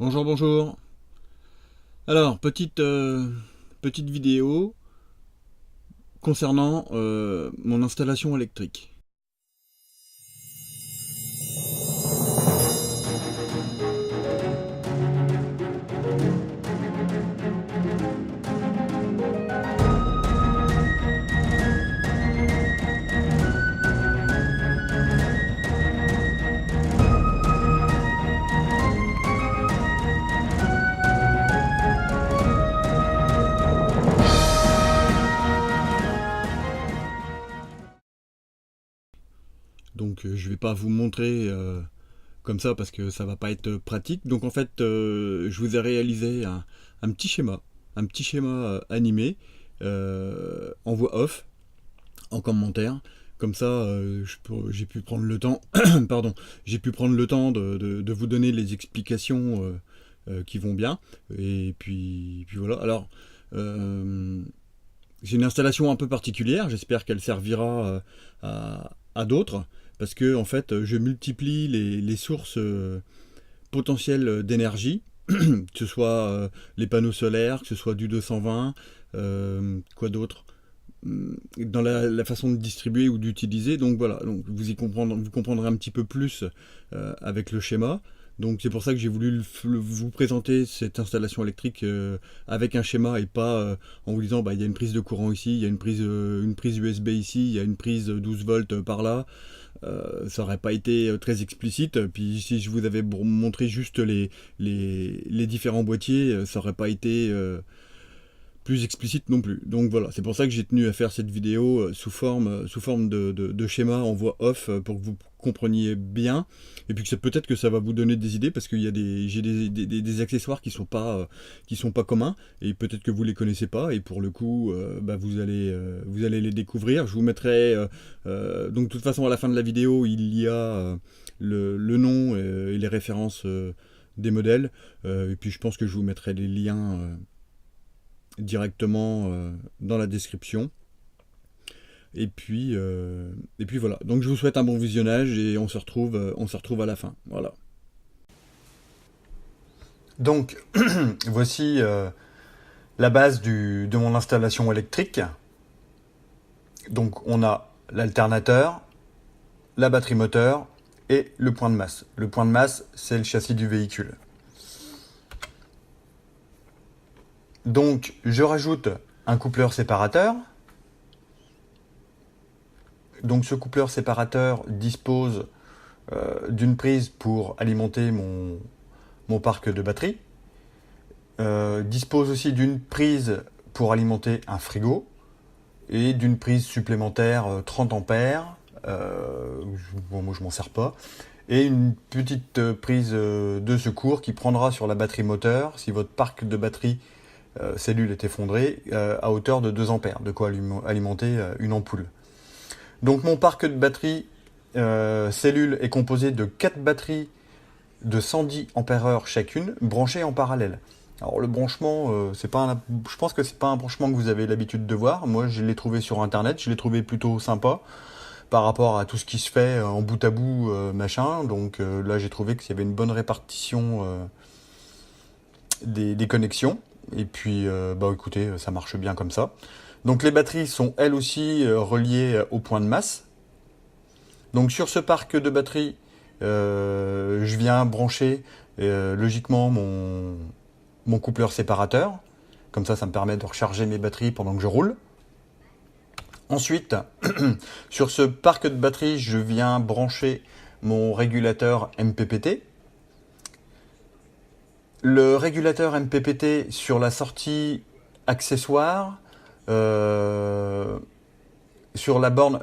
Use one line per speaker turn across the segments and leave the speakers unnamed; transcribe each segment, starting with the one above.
Bonjour, bonjour. Alors, petite vidéo concernant mon installation électrique. Donc, je vais pas vous montrer comme ça parce que ça va pas être pratique. Donc, en fait, je vous ai réalisé un petit schéma animé en voix off, en commentaire. Comme ça, j'ai pu prendre le temps, pardon, j'ai pu prendre le temps de vous donner les explications qui vont bien. Et puis voilà. Alors, euh, c'est une installation un peu particulière. J'espère qu'elle servira à d'autres parce que en fait, je multiplie les sources potentielles d'énergie, que ce soit les panneaux solaires, que ce soit du 220, quoi d'autre, dans la façon de distribuer ou d'utiliser. Donc voilà, donc vous comprendrez un petit peu plus avec le schéma. Donc c'est pour ça que j'ai voulu vous présenter cette installation électrique avec un schéma et pas en vous disant bah il y a une prise de courant ici, il y a une prise USB ici, il y a une prise 12 volts par là. Ça aurait pas été très explicite. Puis si je vous avais montré juste les différents boîtiers, ça aurait pas été plus explicite non plus. Donc voilà, c'est pour ça que j'ai tenu à faire cette vidéo sous forme de schéma en voix off pour que vous compreniez bien. Et puis peut-être que ça va vous donner des idées parce qu'il y a j'ai des accessoires qui sont pas communs et peut-être que vous les connaissez pas et pour le coup bah, vous allez les découvrir. Je vous mettrai donc de toute façon à la fin de la vidéo il y a le nom et les références des modèles et puis je pense que je vous mettrai les liens directement dans la description. Et puis voilà. Donc je vous souhaite un bon visionnage et on se retrouve à la fin. Voilà. Donc voici la base de mon installation électrique. Donc on a l'alternateur, la batterie moteur et le point de masse. Le point de masse, c'est le châssis du véhicule. Donc je rajoute un coupleur séparateur. Donc ce coupleur séparateur dispose d'une prise pour alimenter mon parc de batterie. Dispose aussi d'une prise pour alimenter un frigo et d'une prise supplémentaire 30 ampères. Bon, moi je m'en sers pas. Et une petite prise de secours qui prendra sur la batterie moteur si votre parc de batterie cellule est effondré à hauteur de 2 ampères, de quoi alimenter une ampoule. Donc mon parc de batterie cellule est composé de 4 batteries de 110 ampères-heure chacune, branchées en parallèle. Alors le branchement, je pense que c'est pas un branchement que vous avez l'habitude de voir. Moi, je l'ai trouvé sur internet, je l'ai trouvé plutôt sympa par rapport à tout ce qui se fait en bout à bout, machin. Donc là, j'ai trouvé qu'il y avait une bonne répartition des connexions. Et puis, bah écoutez, ça marche bien comme ça. Donc les batteries sont elles aussi reliées au point de masse. Donc sur ce parc de batteries, je viens brancher logiquement mon coupleur séparateur. Comme ça me permet de recharger mes batteries pendant que je roule. Ensuite, sur ce parc de batteries, je viens brancher mon régulateur MPPT. Le régulateur MPPT sur la sortie accessoire, sur la borne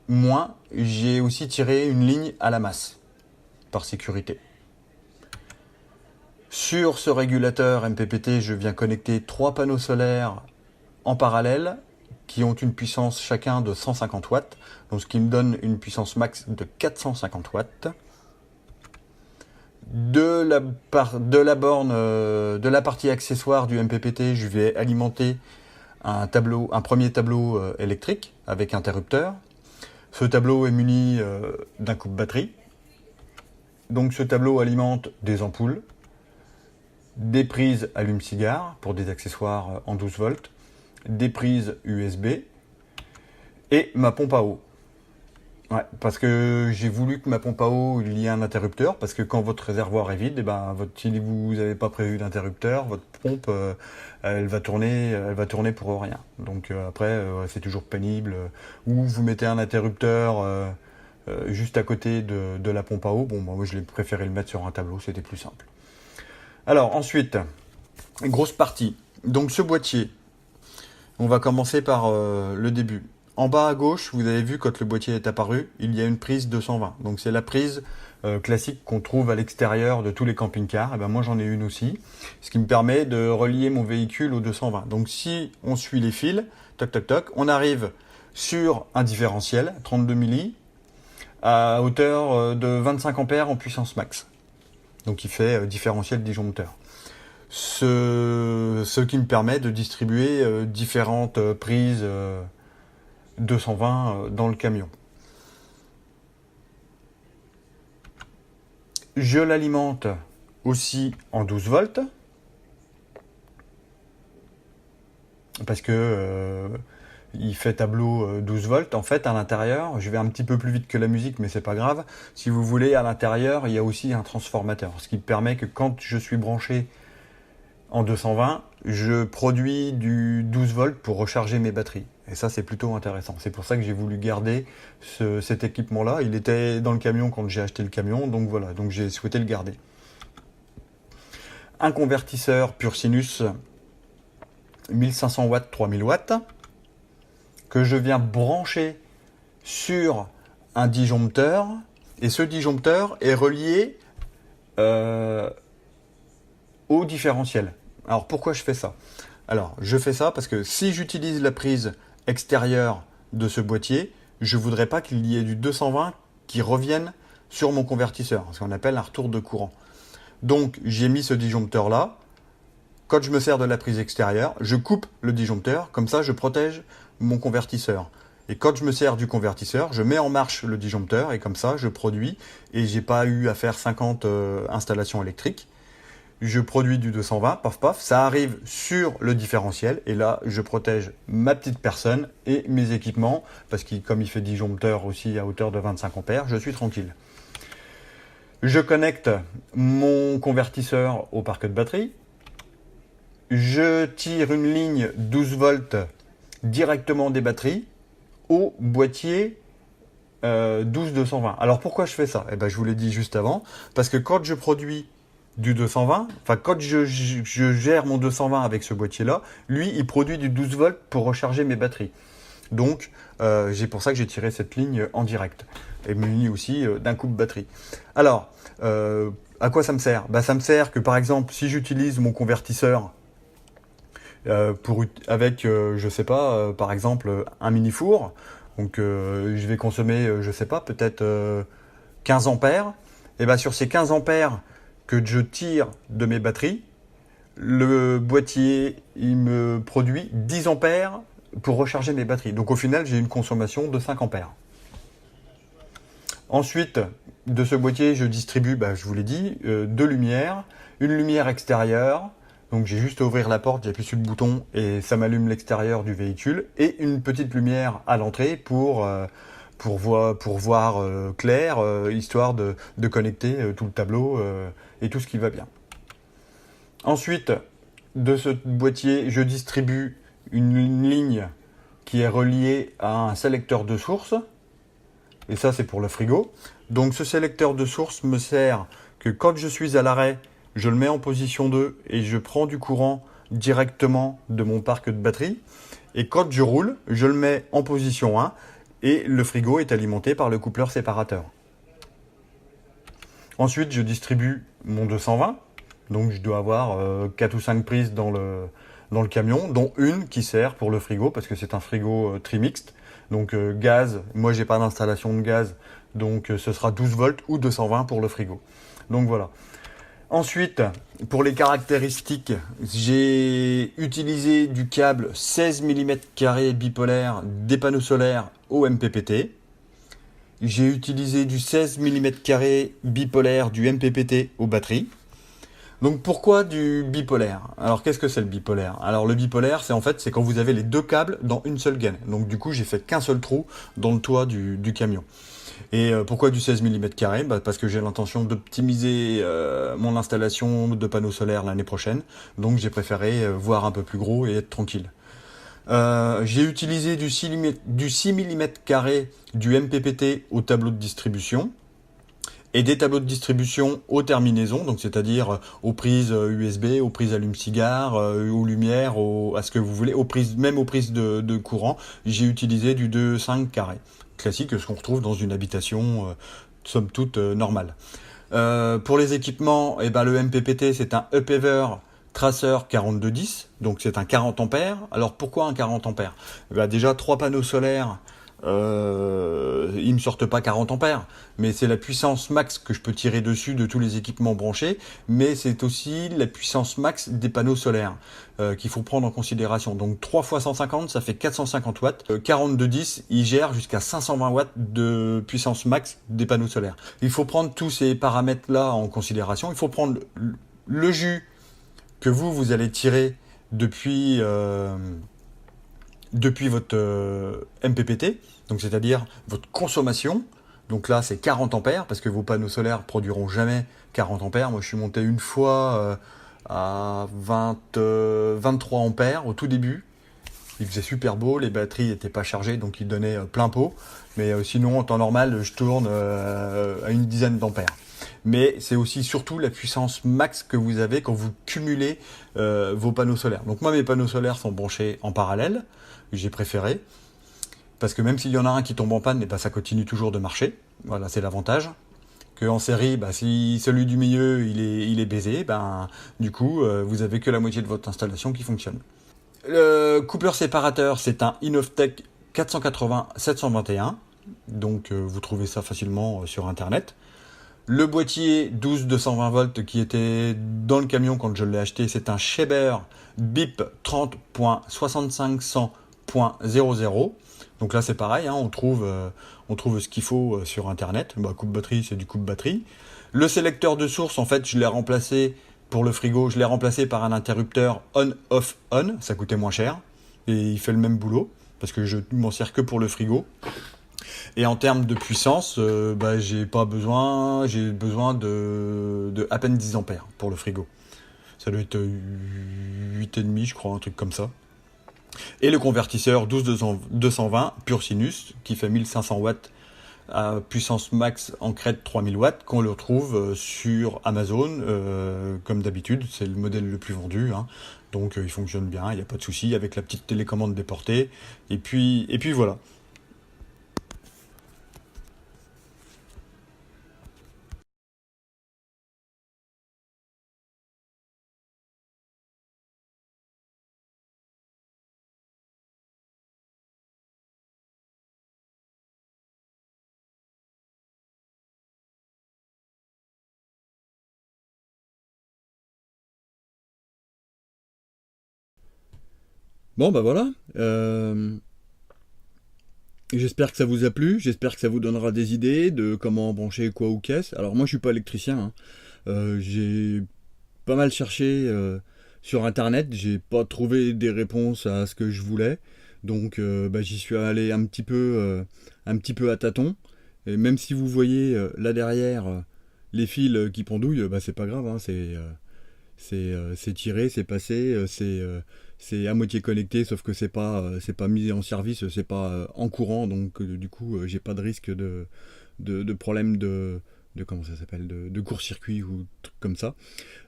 moins, j'ai aussi tiré une ligne à la masse, par sécurité. Sur ce régulateur MPPT, je viens connecter 3 panneaux solaires en parallèle qui ont une puissance chacun de 150 watts, donc ce qui me donne une puissance max de 450 watts. De la borne, de la partie accessoire du MPPT, je vais alimenter un premier tableau électrique avec interrupteur. Ce tableau est muni d'un coupe-batterie. Donc ce tableau alimente des ampoules. des prises allume-cigare pour des accessoires en 12 volts, des prises USB et ma pompe à eau. Ouais, parce que j'ai voulu que ma pompe à eau, il y ait un interrupteur, parce que quand votre réservoir est vide, si vous n'avez pas prévu d'interrupteur, votre pompe, elle va tourner pour rien. Donc après, c'est toujours pénible. Ou vous mettez un interrupteur juste à côté de la pompe à eau. Bon, moi, je l'ai préféré le mettre sur un tableau, c'était plus simple. Alors ensuite, grosse partie. Donc ce boîtier, on va commencer par le début. En bas à gauche, vous avez vu quand le boîtier est apparu, il y a une prise 220. Donc c'est la prise classique qu'on trouve à l'extérieur de tous les camping-cars. Et ben moi j'en ai une aussi, ce qui me permet de relier mon véhicule au 220. Donc si on suit les fils, toc toc toc, on arrive sur un différentiel 32 milli à hauteur de 25 ampères en puissance max. Donc il fait différentiel disjoncteur. Ce qui me permet de distribuer différentes prises 220 dans le camion. Je l'alimente aussi en 12 volts parce que il fait tableau 12 volts. En fait, à l'intérieur, je vais un petit peu plus vite que la musique, mais c'est pas grave. Si vous voulez, à l'intérieur, il y a aussi un transformateur, ce qui permet que quand je suis branché en 220, je produis du 12 volts pour recharger mes batteries. Et ça, c'est plutôt intéressant. C'est pour ça que j'ai voulu garder cet équipement-là. Il était dans le camion quand j'ai acheté le camion, donc voilà, donc j'ai souhaité le garder. Un convertisseur pur sinus 1500 watts, 3000 watts, que je viens brancher sur un disjoncteur, et ce disjoncteur est relié au différentiel. Alors pourquoi je fais ça? Alors je fais ça parce que si j'utilise la prise extérieure de ce boîtier, je voudrais pas qu'il y ait du 220 qui revienne sur mon convertisseur, ce qu'on appelle un retour de courant. Donc j'ai mis ce disjoncteur là. Quand je me sers de la prise extérieure, je coupe le disjoncteur, comme ça je protège mon convertisseur. Et quand je me sers du convertisseur, je mets en marche le disjoncteur et comme ça je produis et j'ai pas eu à faire 50 installations électriques. Je produis du 220, paf paf, ça arrive sur le différentiel et là je protège ma petite personne et mes équipements parce que comme il fait disjoncteur aussi à hauteur de 25 ampères, je suis tranquille. Je connecte mon convertisseur au parc de batterie. Je tire une ligne 12 volts directement des batteries au boîtier 12-220. Alors pourquoi je fais ça? Eh ben, je vous l'ai dit juste avant, parce que quand je produis du 220, enfin quand je gère mon 220 avec ce boîtier-là, lui il produit du 12 volts pour recharger mes batteries. Donc c'est pour ça que j'ai tiré cette ligne en direct et muni aussi d'un coupe-batterie. Alors à quoi ça me sert? Ça me sert que par exemple si j'utilise mon convertisseur avec je sais pas par exemple un mini four, donc je vais consommer je sais pas peut-être 15 ampères, et sur ces 15 ampères que je tire de mes batteries, le boîtier il me produit 10 ampères pour recharger mes batteries. Donc au final, j'ai une consommation de 5 ampères. Ensuite, de ce boîtier, je distribue, je vous l'ai dit, deux lumières. Une lumière extérieure, donc j'ai juste à ouvrir la porte, j'appuie sur le bouton et ça m'allume l'extérieur du véhicule. Et une petite lumière à l'entrée pour voir clair, histoire de connecter tout le tableau et tout ce qui va bien. Ensuite, de ce boîtier, je distribue une ligne qui est reliée à un sélecteur de source. Et ça, c'est pour le frigo. Donc ce sélecteur de source me sert que quand je suis à l'arrêt, je le mets en position 2 et je prends du courant directement de mon parc de batterie. Et quand je roule, je le mets en position 1 et le frigo est alimenté par le coupleur séparateur. Ensuite, je distribue mon 220. Donc je dois avoir 4 ou 5 prises dans le camion, dont une qui sert pour le frigo, parce que c'est un frigo trimixte. Donc gaz, moi j'ai pas d'installation de gaz, donc ce sera 12 volts ou 220 pour le frigo. Donc voilà. Ensuite, pour les caractéristiques, j'ai utilisé du câble 16 mm² bipolaire des panneaux solaires au MPPT. J'ai utilisé du 16 mm² bipolaire du MPPT aux batteries. Donc pourquoi du bipolaire? Alors qu'est-ce que c'est le bipolaire? Alors le bipolaire, c'est en fait c'est quand vous avez les deux câbles dans une seule gaine. Donc du coup j'ai fait qu'un seul trou dans le toit du camion. Et pourquoi du 16 mm? Parce que j'ai l'intention d'optimiser mon installation de panneaux solaires l'année prochaine. Donc j'ai préféré voir un peu plus gros et être tranquille. J'ai utilisé du 6 mm du MPPT au tableau de distribution et des tableaux de distribution aux terminaisons, donc c'est-à-dire aux prises USB, aux prises allume-cigare, aux lumières, à ce que vous voulez, aux prises, même aux prises de courant. J'ai utilisé du 2,5 carré, classique, ce qu'on retrouve dans une habitation somme toute normale. Pour les équipements, eh ben, le MPPT c'est un UPEVER Tracer 4210, donc c'est un 40 ampères. Alors pourquoi un 40 ampères? Eh ben, déjà 3 panneaux solaires, ils me sortent pas 40 ampères, mais c'est la puissance max que je peux tirer dessus de tous les équipements branchés, mais c'est aussi la puissance max des panneaux solaires qu'il faut prendre en considération. Donc 3 fois 150, ça fait 450 watts. 4210, il gère jusqu'à 520 watts de puissance max des panneaux solaires. Il faut prendre tous ces paramètres-là en considération. Il faut prendre le jus que vous allez tirer depuis votre MPPT, donc c'est-à-dire votre consommation. Donc là, c'est 40 ampères, parce que vos panneaux solaires produiront jamais 40 ampères. Moi, je suis monté une fois à 23 ampères au tout début. Il faisait super beau, les batteries n'étaient pas chargées, donc il donnait plein pot. Mais sinon, en temps normal, je tourne à une dizaine d'ampères. Mais c'est aussi surtout la puissance max que vous avez quand vous cumulez vos panneaux solaires. Donc moi, mes panneaux solaires sont branchés en parallèle. J'ai préféré. Parce que même s'il y en a un qui tombe en panne, eh ben, ça continue toujours de marcher. Voilà, c'est l'avantage. En série, bah, si celui du milieu il est baisé, ben, du coup, vous avez que la moitié de votre installation qui fonctionne. Le coupleur séparateur, c'est un Inoftech 480-721. Donc vous trouvez ça facilement sur internet. Le boîtier 12-220 volts qui était dans le camion quand je l'ai acheté, c'est un Sheber BIP 30.6500.00. Donc là c'est pareil, hein, on trouve ce qu'il faut sur internet. Bah, coupe batterie, c'est du coupe batterie. Le sélecteur de source, en fait, je l'ai remplacé pour le frigo, je l'ai remplacé par un interrupteur on-off-on, ça coûtait moins cher et il fait le même boulot parce que je m'en sers que pour le frigo. Et en termes de puissance, bah, j'ai besoin de à peine 10 ampères pour le frigo. Ça doit être 8,5 je crois, un truc comme ça. Et le convertisseur 12-220 pur sinus qui fait 1500 watts à puissance max en crête 3000 watts qu'on le retrouve sur Amazon comme d'habitude, c'est le modèle le plus vendu, hein. Donc il fonctionne bien, il n'y a pas de souci avec la petite télécommande déportée et puis voilà. Bon bah voilà. J'espère que ça vous a plu, j'espère que ça vous donnera des idées de comment brancher quoi ou qu'est-ce. Alors moi je suis pas électricien, hein. J'ai pas mal cherché sur internet, j'ai pas trouvé des réponses à ce que je voulais, donc bah, j'y suis allé un petit peu à tâtons. Et même si vous voyez là derrière les fils qui pendouillent, bah, c'est pas grave, hein, c'est tiré, c'est passé, c'est à moitié connecté, sauf que c'est pas mis en service, c'est pas en courant, donc du coup j'ai pas de risque de problème de comment ça s'appelle, de court-circuit ou truc comme ça.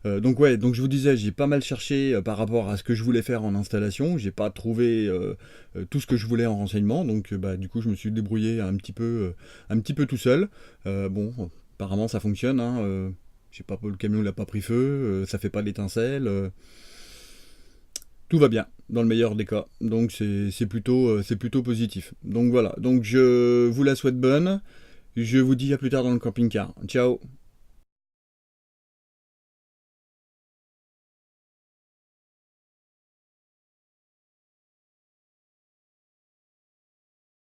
Donc ouais, donc je vous disais, j'ai pas mal cherché par rapport à ce que je voulais faire en installation, j'ai pas trouvé tout ce que je voulais en renseignement, donc bah, du coup je me suis débrouillé un petit peu tout seul. Bon, apparemment ça fonctionne, hein, je sais pas, le camion il a pas pris feu, ça fait pas d'étincelles, tout va bien dans le meilleur des cas, donc c'est plutôt positif. Donc voilà, donc je vous la souhaite bonne, je vous dis à plus tard dans le camping-car. Ciao.